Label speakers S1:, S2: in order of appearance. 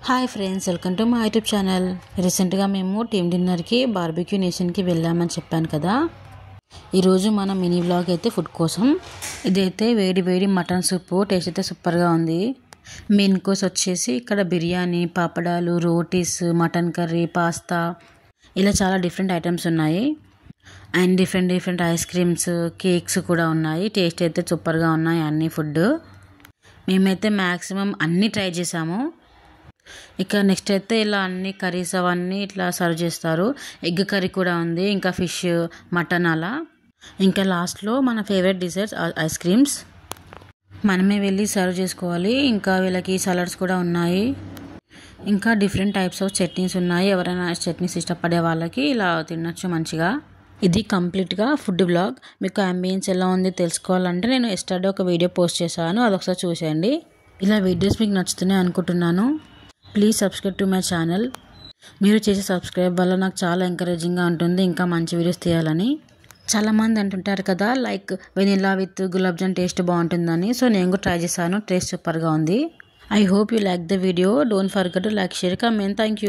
S1: Hi friends, welcome to my YouTube channel. రీసెంట్గా మేము team డిన్నర్కి బార్బిక్యూ నేషన్కి వెళ్ళామని చెప్పాను కదా. ఈరోజు మన మినీ వ్లాగ్ అయితే ఫుడ్ కోసం. ఇదైతే వేడి వేడి మటన్ సూప్. టేస్ట్ అయితే సూపర్గా ఉంది. మెయిన్ కోర్స్ వచ్చేసి ఇక్కడ బిర్యానీ, పాపడాలు, రోటీస్, మటన్ కర్రీ, పాస్తా, ఇలా చాలా డిఫరెంట్ ఐటమ్స్ ఉన్నాయి. And different ice creams, cakes కూడా ఉన్నాయి. టేస్ట్ అయితే సూపర్గా ఉన్నాయి అన్ని ఫుడ్. మేమైతే మ్యాక్సిమం అన్నీ ట్రై చేసాము. ఇక నెక్స్ట్ అయితే ఇలా అన్ని కర్రీస్ అవన్నీ ఇట్లా సర్వ్ చేస్తారు. ఎగ్ కర్రీ కూడా ఉంది, ఇంకా ఫిష్, మటన్ అలా. ఇంకా లాస్ట్లో మన ఫేవరెట్ డిజర్ట్స్ ఐస్ క్రీమ్స్ మనమే వెళ్ళి సర్వ్ చేసుకోవాలి. ఇంకా వీళ్ళకి సలాడ్స్ కూడా ఉన్నాయి. ఇంకా డిఫరెంట్ టైప్స్ ఆఫ్ చట్నీస్ ఉన్నాయి. ఎవరైనా చట్నీస్ ఇష్టపడే వాళ్ళకి ఇలా తినచ్చు మంచిగా. ఇది కంప్లీట్గా ఫుడ్ బ్లాగ్. మీకు అంబియన్స్ ఎలా ఉంది తెలుసుకోవాలంటే నేను ఎస్టర్డే ఒక వీడియో పోస్ట్ చేశాను, అదొకసారి చూసేయండి. ఇలా వీడియోస్ మీకు నచ్చుతున్నాయి అనుకుంటున్నాను. Please subscribe to my channel. మీరు చేసే సబ్స్క్రైబ్ వల్ల నాకు చాలా ఎంకరేజింగ్గా ఉంటుంది ఇంకా మంచి వీడియోస్ తీయాలని. చాలామంది అంటుంటారు కదా, like vanilla with gulab jam taste బాగుంటుందని. సో నేను కూడా ట్రై చేశాను, టేస్ట్ సూపర్గా ఉంది. I hope you like the video. Don't forget to like, share, comment. Thank you.